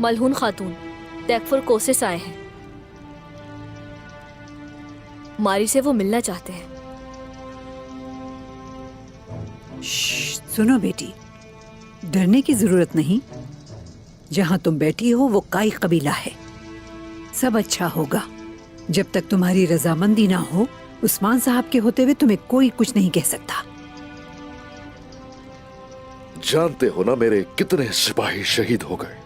मलहून खातून दैकफुर कोसे से आए हैं। मारी से वो मिलना चाहते हैं। सुनो बेटी, डरने की जरूरत नहीं। जहां तुम बैठी हो वो काई कबीला है। सब अच्छा होगा। जब तक तुम्हारी रजामंदी ना हो, उस्मान साहब के होते हुए तुम्हें कोई कुछ नहीं कह सकता। जानते हो ना मेरे कितने सिपाही शहीद हो गए,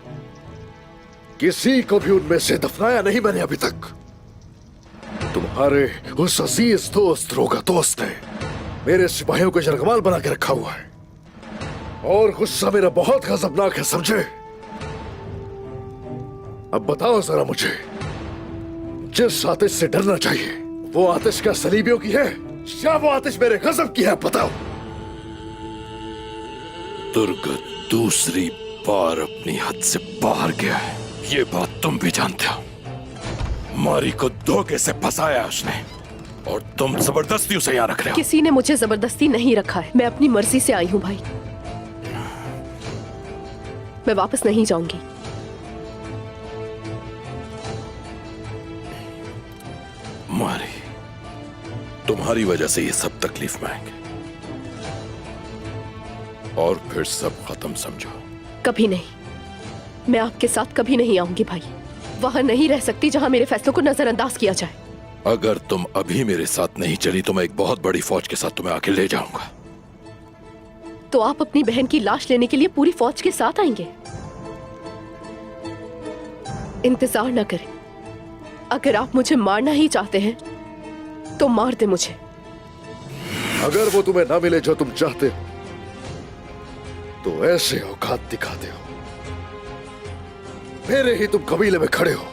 किसी को भी उनमें से दफनाया नहीं मैंने अभी तक। तुम्हारे उस अजीज दोस्त रोगा दोस्त ने मेरे सिपाहियों को यरगमाल बना के रखा हुआ है, और गुस्सा मेरा बहुत गजबनाक है, समझे? अब बताओ जरा मुझे, जिस आतिश से डरना चाहिए वो आतिश क्या सलीबियों की है या वो आतिश मेरे गजब की है? बताओ। दुर्गत दूसरी बार अपनी हद से बाहर गया है, ये बात तुम भी जानते हो। मारी को धोखे से फंसाया उसने, और तुम जबरदस्ती उसे यहाँ रख रहे हो। किसी ने मुझे जबरदस्ती नहीं रखा है, मैं अपनी मर्जी से आई हूँ भाई। मैं वापस नहीं जाऊंगी। मारी, तुम्हारी वजह से ये सब तकलीफ में आएंगे, और फिर सब खत्म समझो। कभी नहीं, मैं आपके साथ कभी नहीं आऊंगी भाई। वहां नहीं रह सकती जहां मेरे फैसलों को नजरअंदाज किया जाए। अगर तुम अभी मेरे साथ नहीं चली तो मैं एक बहुत बड़ी फौज के साथ तुम्हें आके ले जाऊंगा। तो आप अपनी बहन की लाश लेने के लिए पूरी फौज के साथ आएंगे? इंतजार न करें। अगर आप मुझे मारना ही चाहते हैं तो मार दे मुझे। अगर वो तुम्हें ना मिले जो तुम चाहते हो तो ऐसे औकात दिखाते हो, मेरे ही तुम कबीले में खड़े हो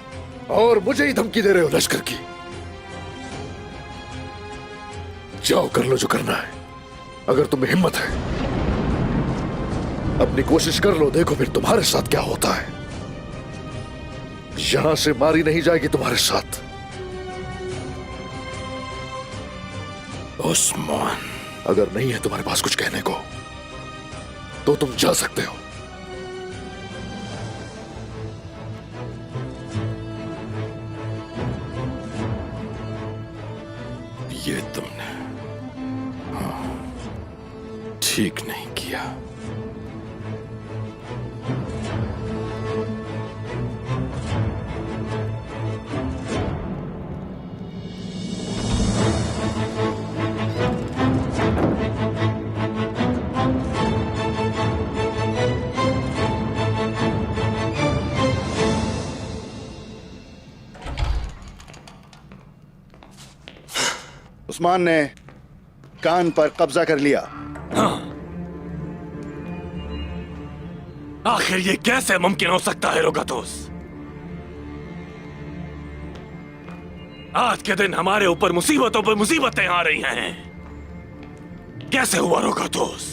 और मुझे ही धमकी दे रहे हो लश्कर की। जाओ कर लो जो करना है। अगर तुम्हें हिम्मत है अपनी कोशिश कर लो, देखो फिर तुम्हारे साथ क्या होता है। यहां से मारी नहीं जाएगी तुम्हारे साथ। उस्मान, अगर नहीं है तुम्हारे पास कुछ कहने को तो तुम जा सकते हो। ये तुमने ठीक नहीं किया। उस्मान ने कान पर कब्जा कर लिया। आखिर ये कैसे मुमकिन हो सकता है रोगातोस? आज के दिन हमारे ऊपर मुसीबतों पर मुसीबतें आ रही हैं। कैसे हुआ रोगातोस?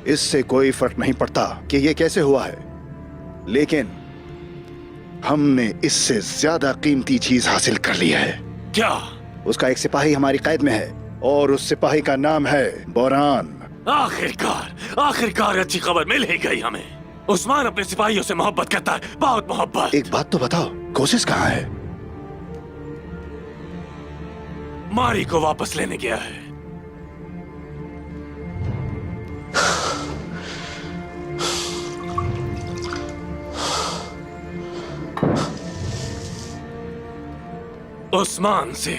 इससे कोई फर्क नहीं पड़ता कि ये कैसे हुआ है, लेकिन हमने इससे ज्यादा कीमती चीज हासिल कर ली है। क्या? उसका एक सिपाही हमारी कैद में है और उस सिपाही का नाम है बोरान। आखिरकार अच्छी खबर मिल ही गई हमें। उस्मान अपने सिपाहियों से मोहब्बत करता है, बहुत मोहब्बत। एक बात तो बताओ, कोशिश कहाँ है? मारी को वापस लेने गया है। उस्मान से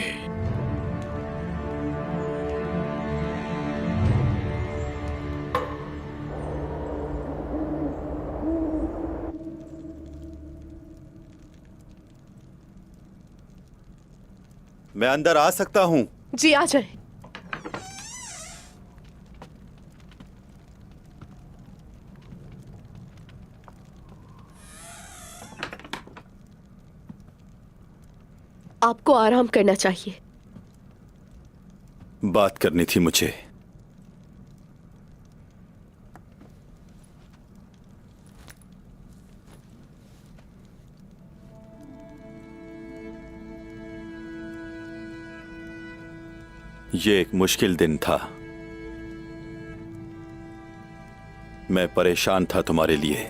मैं अंदर आ सकता हूं? जी आ जाए। आपको आराम करना चाहिए। बात करनी थी मुझे। ये एक मुश्किल दिन था। मैं परेशान था तुम्हारे लिए।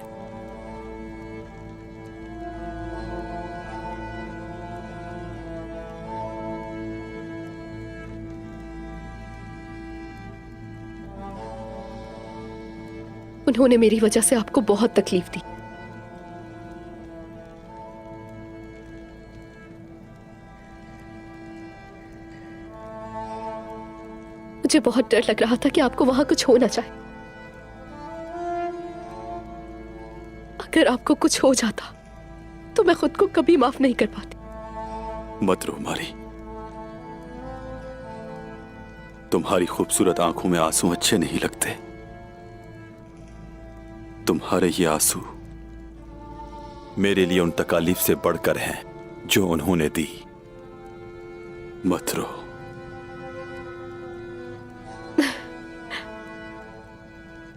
उन्होंने मेरी वजह से आपको बहुत तकलीफ दी। मुझे बहुत डर लग रहा था कि आपको वहां कुछ हो ना जाए। अगर आपको कुछ हो जाता तो मैं खुद को कभी माफ नहीं कर पाती। मत रो मारी। तुम्हारी खूबसूरत आंखों में आंसू अच्छे नहीं लगते। तुम्हारे ये आंसू मेरे लिए उन तकालीफ से बढ़कर हैं जो उन्होंने दी। मत रो।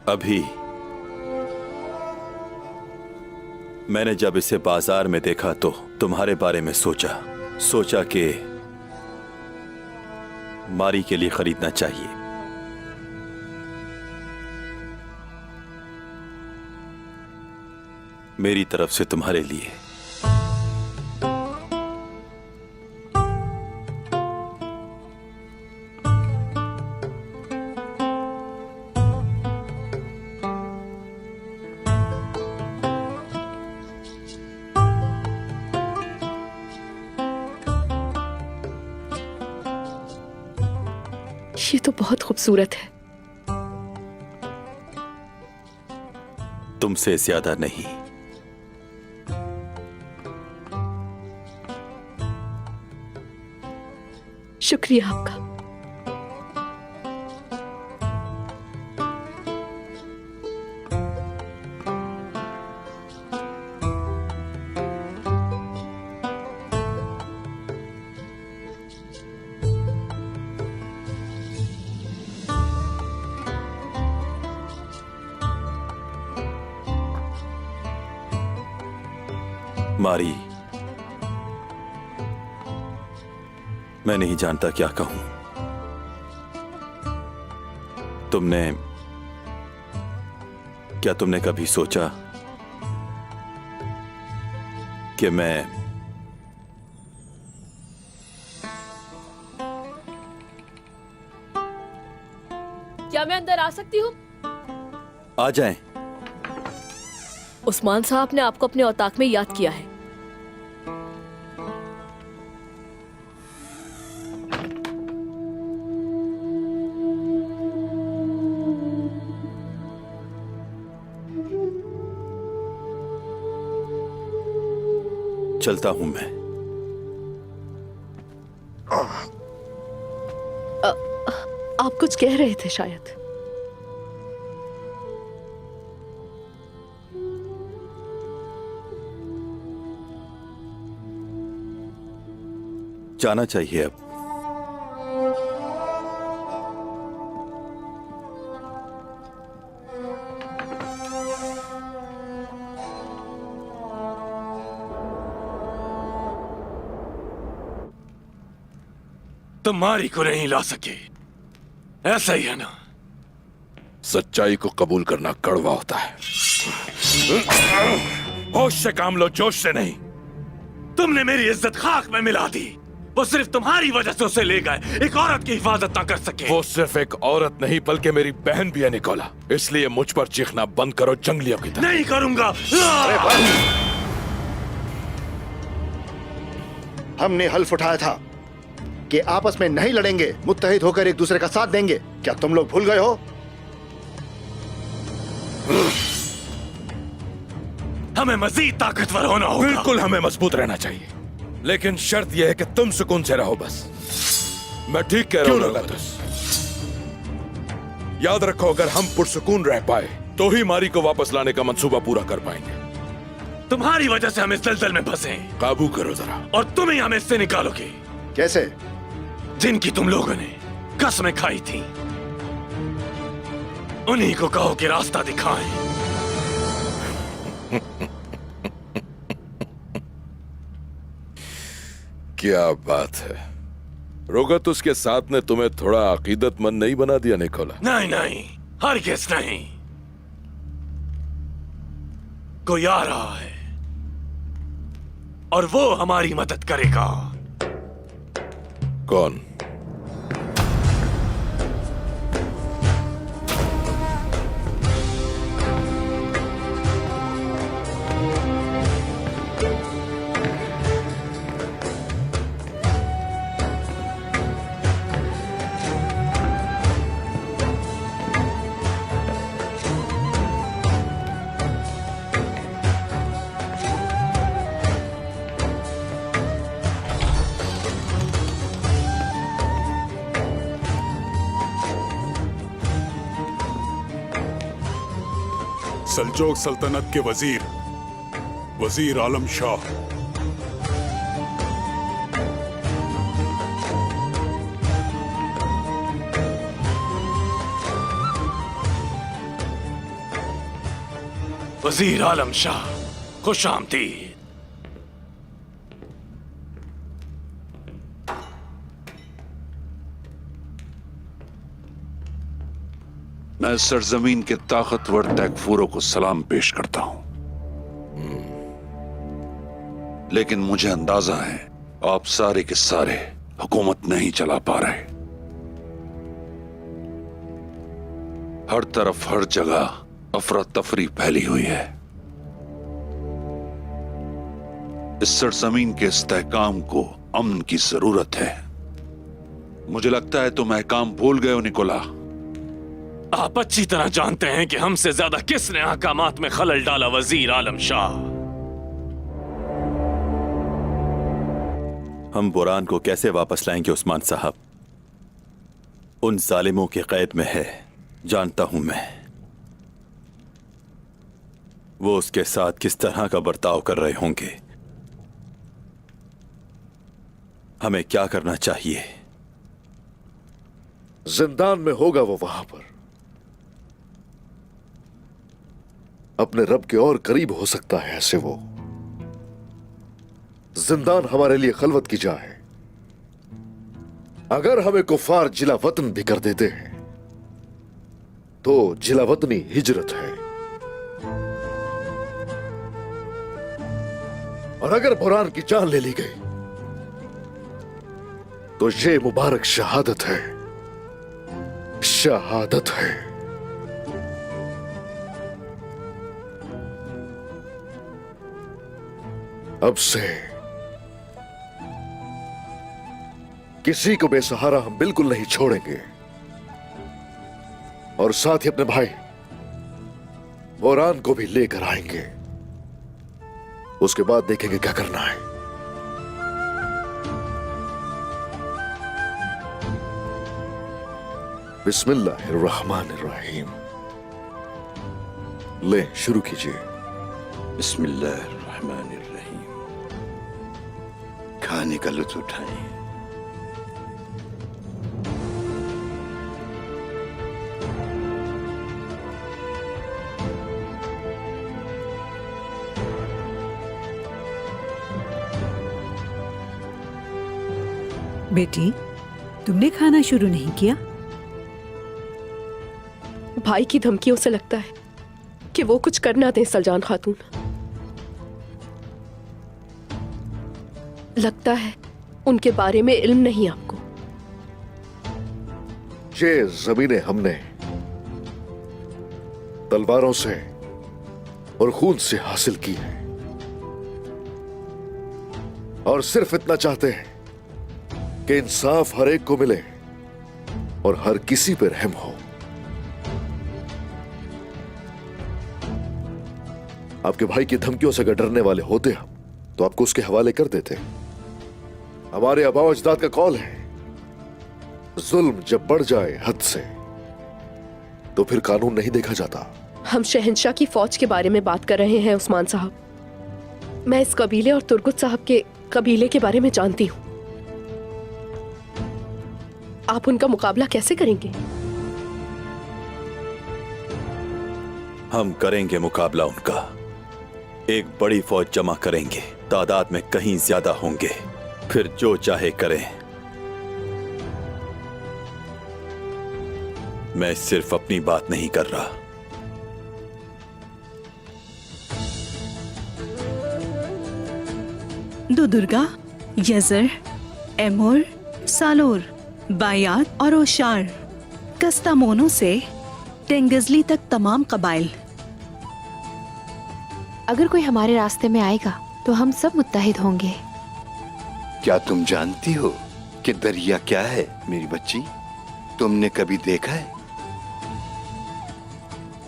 अभी मैंने जब इसे बाजार में देखा तो तुम्हारे बारे में सोचा कि मारी के लिए खरीदना चाहिए। मेरी तरफ से तुम्हारे लिए ये तो बहुत खूबसूरत है। तुमसे ज्यादा नहीं। शुक्रिया आपका। मारी, मैं नहीं जानता क्या कहूं। क्या तुमने कभी सोचा कि मैं क्या मैं अंदर आ सकती हूँ? आ जाएं? उस्मान साहब ने आपको अपने औताक में याद किया है। चलता हूं मैं। आप कुछ कह रहे थे शायद। जाना चाहिए अब। तुम मारी को नहीं ला सके, ऐसा ही है ना। सच्चाई को कबूल करना कड़वा होता है। होश से काम लो, जोश से नहीं। तुमने मेरी इज्जत खाक में मिला दी। वो सिर्फ तुम्हारी वजह से उसे ले गए। एक औरत की हिफाजत ना कर सके। वो सिर्फ एक औरत नहीं बल्कि मेरी बहन भी है निकोला। इसलिए मुझ पर चीखना बंद करो जंगलियों की तरह। नहीं करूंगा। हमने हल्फ उठाया था कि आपस में नहीं लड़ेंगे, मुत्तहिद होकर एक दूसरे का साथ देंगे। क्या तुम लोग भूल गए हो? हमें मजीद ताकतवर होना होगा। बिल्कुल, हमें मजबूत रहना चाहिए, लेकिन शर्त यह है कि तुम सुकून से रहो बस। मैं ठीक कह रहा हूं लतुस। याद रखो, अगर हम पुरसुकून रह पाए तो ही मारी को वापस लाने का मंसूबा पूरा कर पाएंगे। तुम्हारी वजह से हम इस दलदल में फंसे। काबू करो जरा, और तुम ही हमें इससे निकालोगे। कैसे? जिनकी तुम लोगों ने कसमें खाई थी, उन्हीं को कहो कि रास्ता दिखाएं। क्या बात है, रोगत उसके साथ ने तुम्हें थोड़ा अकीदतमंद नहीं बना दिया निकोला? नहीं नहीं, हरगिज़ नहीं। कोई आ रहा है और वो हमारी मदद करेगा। कौन? सल्जोक सल्तनत के वजीर वजीर आलम शाह। वजीर आलम शाह, खुश आमदीद। मैं सरजमीन के ताकतवर तैकफूरों को सलाम पेश करता हूं, लेकिन मुझे अंदाजा है आप सारे के सारे हुकूमत नहीं चला पा रहे। हर तरफ हर जगह अफरा तफरी फैली हुई है। इस सरजमीन के इस्तेहकाम को अमन की जरूरत है। मुझे लगता है तुम अहकाम भूल गए हो निकोला। आप अच्छी तरह जानते हैं कि हमसे ज्यादा किसने अहकामात में खलल डाला वजीर आलम शाह। हम बुरान को कैसे वापस लाएंगे उस्मान साहब? उन जालिमों की कैद में है, जानता हूं मैं। वो उसके साथ किस तरह का बर्ताव कर रहे होंगे। हमें क्या करना चाहिए? जिंदान में होगा वो वहां पर, अपने रब के और करीब हो सकता है ऐसे वो। जिंदान हमारे लिए खलवत की जगह है। अगर हमें कुफार जिला वतन भी कर देते हैं तो जिला वतनी हिजरत है, और अगर बुरान की जान ले ली गई तो ये मुबारक शहादत है, शहादत है। अब से किसी को बेसहारा हम बिल्कुल नहीं छोड़ेंगे, और साथ ही अपने भाई बुरान को भी लेकर आएंगे। उसके बाद देखेंगे क्या करना है। बिस्मिल्लाहिर्रहमानिर्रहीम। ले शुरू कीजिए। बिस्मिल्लाहिर्रहमानिर्रहीम। खाने का लुत्फ उठाएं। बेटी, तुमने खाना शुरू नहीं किया? भाई की धमकियों से लगता है कि वो कुछ करना दें सलजान खातून। लगता है उनके बारे में इल्म नहीं आपको। ये जमीनें हमने तलवारों से और खून से हासिल की है, और सिर्फ इतना चाहते हैं कि इंसाफ हर एक को मिले और हर किसी पर रहम हो। आपके भाई की धमकियों से अगर डरने वाले होते हम तो आपको उसके हवाले कर देते। हमारे आबाओ अजदाद का कौल है, जुल्म जब बढ़ जाए हद से तो फिर कानून नहीं देखा जाता। हम शहंशाह की फौज के बारे में बात कर रहे हैं उस्मान साहब। मैं इस कबीले और तुर्गुत साहब के कबीले के बारे में जानती हूं। आप उनका मुकाबला कैसे करेंगे? हम करेंगे मुकाबला उनका। एक बड़ी फौज जमा करेंगे, तादाद में कहीं ज्यादा होंगे, फिर जो चाहे करें। मैं सिर्फ अपनी बात नहीं कर रहा। दुर्गा, यजर, एमोर, सालोर, बायात और ओशार, कस्तामोनो से टेंगजली तक तमाम कबाइल। अगर कोई हमारे रास्ते में आएगा तो हम सब मुत्तहिद होंगे। क्या तुम जानती हो कि दरिया क्या है मेरी बच्ची? तुमने कभी देखा है?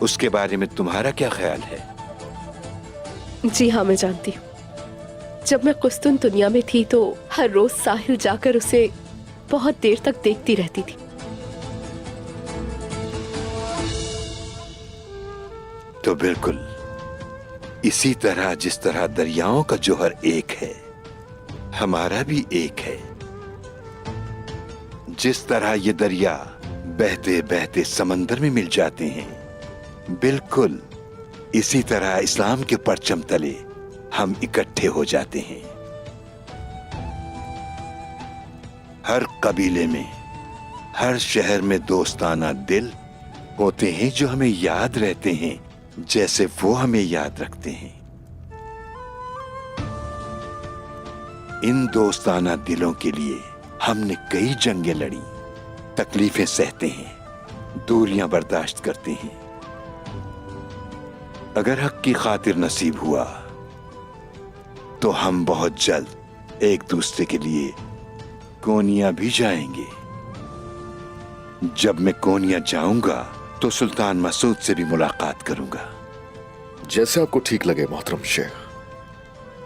उसके बारे में तुम्हारा क्या ख्याल है? जी हाँ, मैं जानती हूँ। जब मैं कुस्तुन दुनिया में थी तो हर रोज साहिल जाकर उसे बहुत देर तक देखती रहती थी। तो बिल्कुल इसी तरह जिस तरह दरियाओं का जौहर एक है, हमारा भी एक है। जिस तरह ये दरिया बहते बहते समंदर में मिल जाते हैं, बिल्कुल इसी तरह इस्लाम के परचम तले हम इकट्ठे हो जाते हैं। हर कबीले में, हर शहर में दोस्ताना दिल होते हैं जो हमें याद रहते हैं जैसे वो हमें याद रखते हैं। इन दोस्ताना दिलों के लिए हमने कई जंगें लड़ी, तकलीफें सहते हैं, दूरियां बर्दाश्त करते हैं। अगर हक की खातिर नसीब हुआ तो हम बहुत जल्द एक दूसरे के लिए कोनिया भी जाएंगे। जब मैं कोनिया जाऊंगा तो सुल्तान मसूद से भी मुलाकात करूंगा। जैसे आपको ठीक लगे मोहतरम शेख।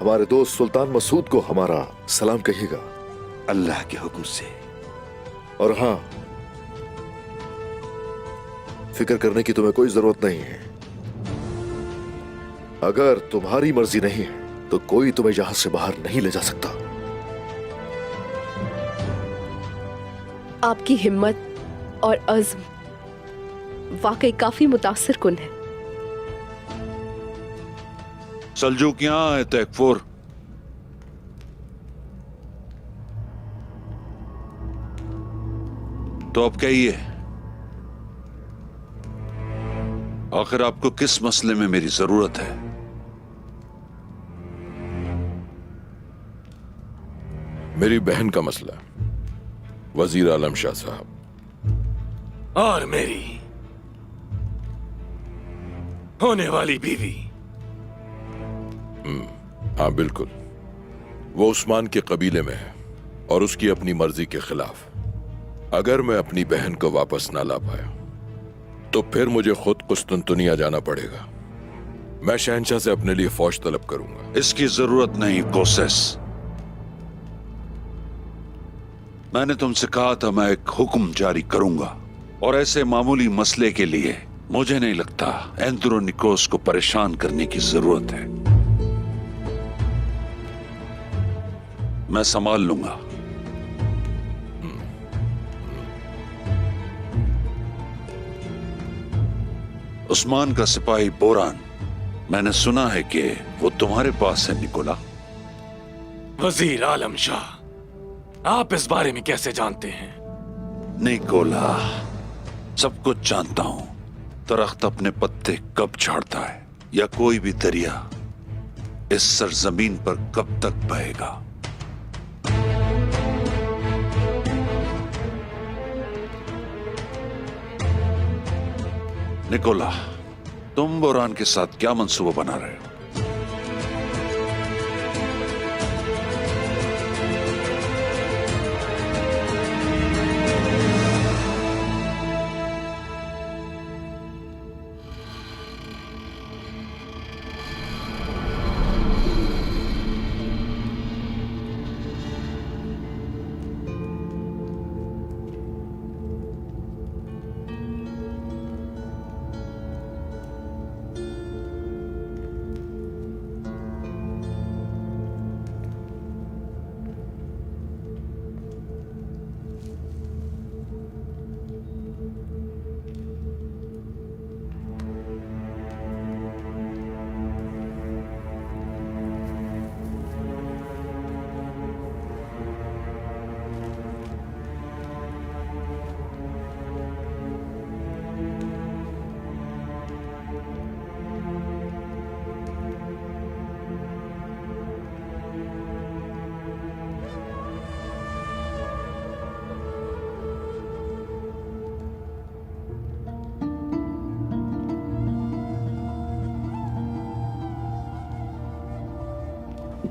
हमारे दोस्त सुल्तान मसूद को हमारा सलाम कहिएगा। अल्लाह के हुक्म से। और हाँ, फिक्र करने की तुम्हें कोई जरूरत नहीं है। अगर तुम्हारी मर्जी नहीं है तो कोई तुम्हें यहां से बाहर नहीं ले जा सकता। आपकी हिम्मत और अज़्म वाकई काफी मुतासिर कुन है। सल्जूकियां है तैकफुर। तो अब कहिए, आखिर आपको किस मसले में मेरी जरूरत है? मेरी बहन का मसला, वजीर आलम शाह साहब। और मेरी होने वाली बीवी। हाँ बिल्कुल, वो उस्मान के कबीले में है और उसकी अपनी मर्जी के खिलाफ। अगर मैं अपनी बहन को वापस ना ला पाया तो फिर मुझे खुद कुस्तुनतुनिया जाना पड़ेगा। मैं शहंशाह से अपने लिए फौज तलब करूंगा। इसकी जरूरत नहीं कोसेस। मैंने तुमसे कहा था मैं एक हुक्म जारी करूंगा, और ऐसे मामूली मसले के लिए मुझे नहीं लगता एंड्रोनिकोस को परेशान करने की जरूरत है। मैं संभाल लूंगा। उस्मान का सिपाही बोरान, मैंने सुना है कि वो तुम्हारे पास है निकोला। वजीर आलम शाह, आप इस बारे में कैसे जानते हैं? निकोला, सब कुछ जानता हूं। दरख्त अपने पत्ते कब झाड़ता है, या कोई भी दरिया इस सरजमीन पर कब तक बहेगा। निकोला, तुम बोरान के साथ क्या मंसूबा बना रहे हो?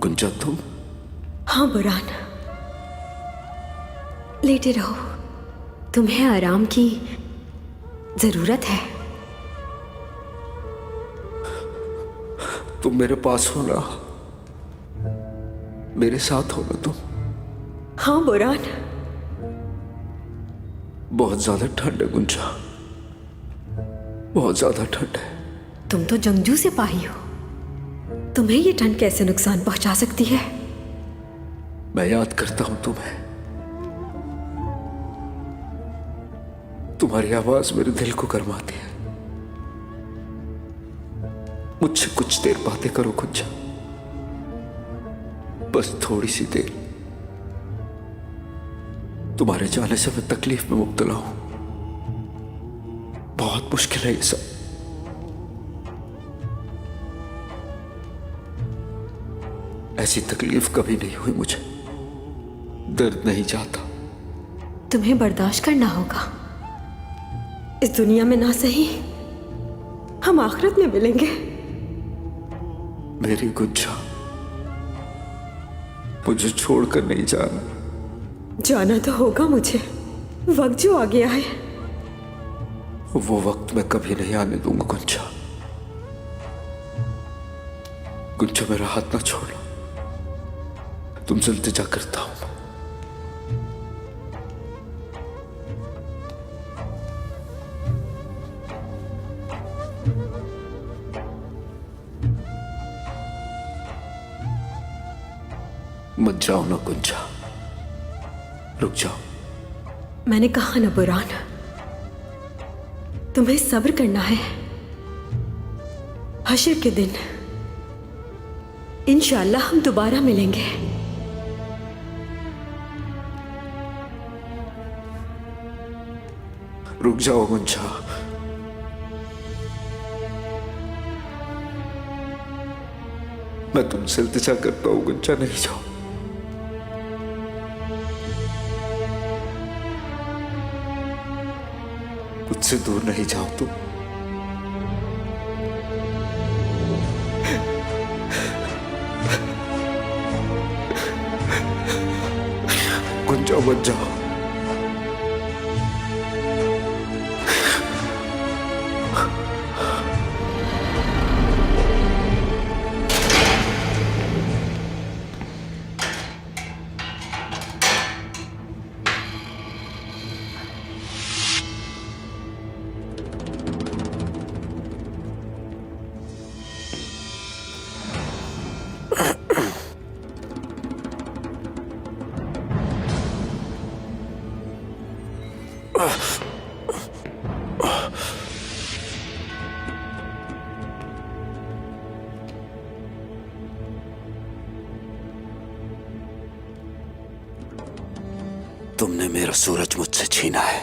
गुंजा, तुम? हाँ बुरान, लेटे रहो। तुम्हें आराम की जरूरत है। तुम मेरे पास हो ना, मेरे साथ हो ना तुम। हाँ बुरान। बहुत ज्यादा ठंड है गुंजा, बहुत ज्यादा ठंड है। तुम तो जंगजू से पाही हो, तुम्हें ये ठंड कैसे नुकसान पहुंचा सकती है? मैं याद करता हूं तुम्हें, तुम्हारी आवाज मेरे दिल को गरमाती है। मुझसे कुछ देर बातें करो गुंजा, बस थोड़ी सी देर। तुम्हारे जाने से मैं तकलीफ में मुब्तला हूं, बहुत मुश्किल है ये सब। ऐसी तकलीफ कभी नहीं हुई मुझे, दर्द नहीं जाता। तुम्हें बर्दाश्त करना होगा, इस दुनिया में ना सही हम आखिरत में मिलेंगे। मेरी गुंजा, मुझे छोड़कर नहीं जाना। जाना तो होगा मुझे, वक्त जो आ गया है। वो वक्त मैं कभी नहीं आने दूंगा गुंजा। गुंजा मेरा हाथ ना छोड़ो, तुमसे इल्तिजा करता हूं। मत जाओ ना गुंजा, रुक जाओ। मैंने कहा ना बुरान, तुम्हें सब्र करना है। हश्र के दिन इंशाअल्लाह हम दोबारा मिलेंगे। रुक जाओ गुंजा, मैं तुमसे इल्तिजा करता हूं गुंजा, नहीं जाओ। मुझसे दूर नहीं जाओ तुम। गुंजा मत जाओ। तुमने मेरा सूरज मुझसे छीना है।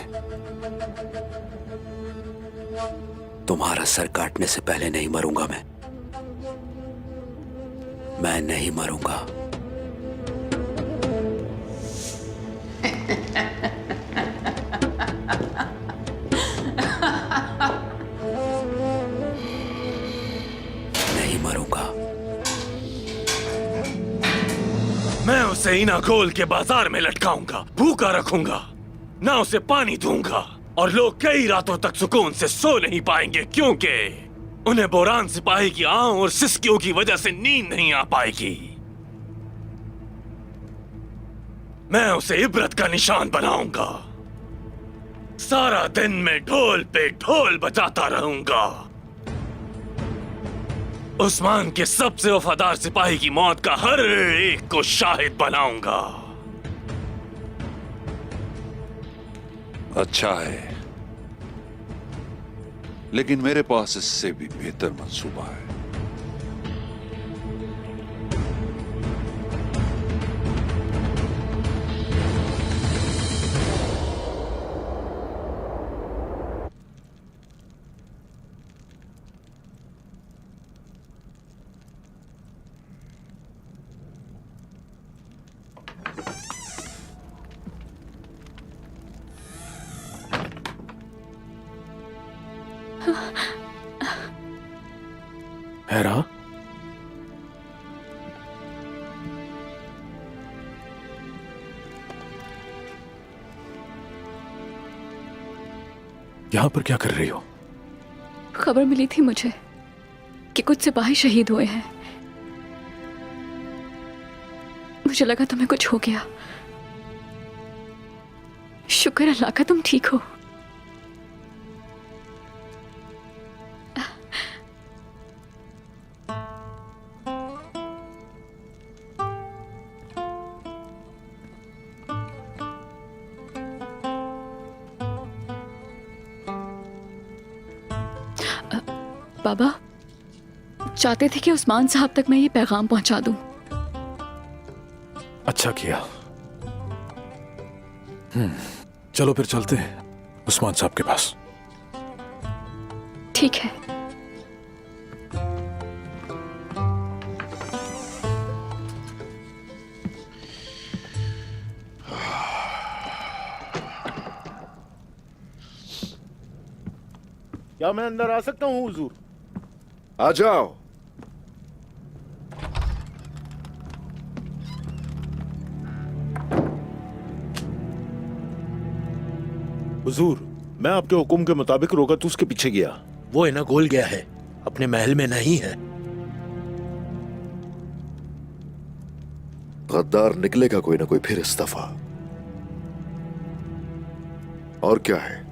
तुम्हारा सर काटने से पहले नहीं मरूंगा मैं नहीं मरूंगा। नहीं मरूंगा। मैं उसे इना गोल के बाजार में लटकाऊंगा, भूखा रखूंगा, ना उसे पानी दूंगा, और लोग कई रातों तक सुकून से सो नहीं पाएंगे, क्योंकि उन्हें बोरान सिपाही की आंख और सिसकियों की वजह से नींद नहीं आ पाएगी। मैं उसे इबरत का निशान बनाऊंगा। सारा दिन मैं ढोल पे ढोल बजाता रहूंगा। उस्मान के सबसे वफादार सिपाही की मौत का हर एक को शाहिद बनाऊंगा। अच्छा है, लेकिन मेरे पास इससे भी बेहतर मंसूबा है। हेरा, यहां पर क्या कर रही हो? खबर मिली थी मुझे कि कुछ सिपाही शहीद हुए हैं। मुझे लगा तुम्हें कुछ हो गया। शुक्र अल्लाह का तुम ठीक हो। बाबा चाहते थे कि उस्मान साहब तक मैं ये पैगाम पहुंचा दूं। अच्छा किया। चलो फिर चलते हैं उस्मान साहब के पास। ठीक है। क्या मैं अंदर आ सकता हूँ हुजूर? आ जाओ। हुजूर, मैं आपके हुक्म के मुताबिक रोगत उसके पीछे गया। वो इना गोल गया है, अपने महल में नहीं है। गद्दार निकलेगा कोई ना कोई फिर इस दफा। और क्या है?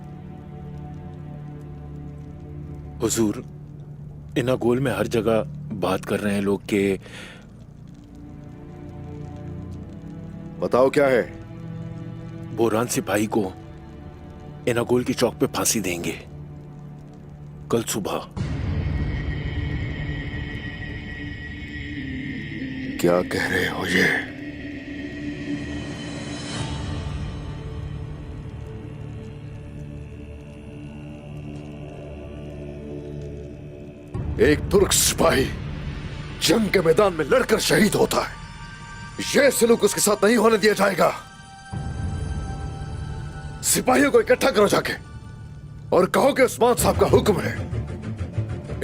हुजूर, इना गोल में हर जगह बात कर रहे हैं लोग के। बताओ क्या है? बोरान सिपाही को इनागोल की चौक पे फांसी देंगे कल सुबह। क्या कह रहे हो ये? एक तुर्क सिपाही जंग के मैदान में लड़कर शहीद होता है, यह सलूक उसके साथ नहीं होने दिया जाएगा। सिपाहियों को इकट्ठा करो जाके और कहो कि उस्मान साहब का हुक्म है,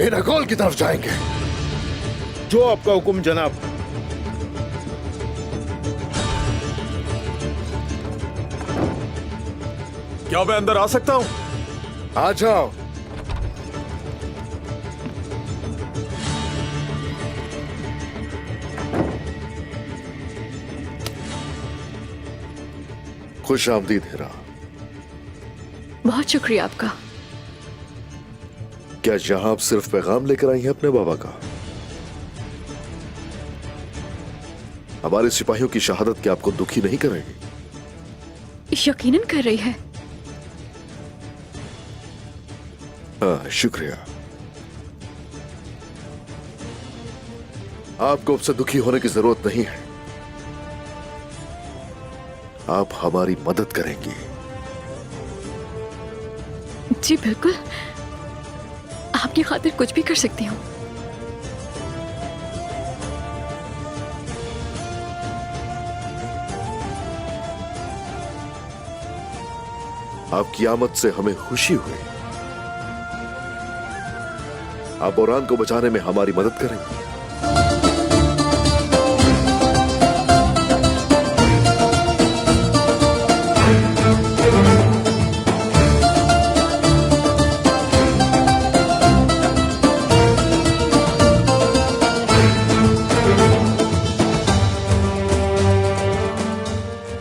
इनागोल की तरफ जाएंगे। जो आपका हुक्म जनाब। क्या मैं अंदर आ सकता हूं? आ जाओ। खुश आमदीद हीरा। बहुत शुक्रिया आपका। क्या यहां आप सिर्फ पैगाम लेकर आई हैं अपने बाबा का? हमारे सिपाहियों की शहादत क्या आपको दुखी नहीं करेगी? यकीनन कर रही है। हाँ, शुक्रिया। आपको अब से दुखी होने की जरूरत नहीं है। आप हमारी मदद करेंगी। जी बिल्कुल, आपकी खातिर कुछ भी कर सकती हूँ। आपकी आमद से हमें खुशी हुई। आप बोरान को बचाने में हमारी मदद करेंगे।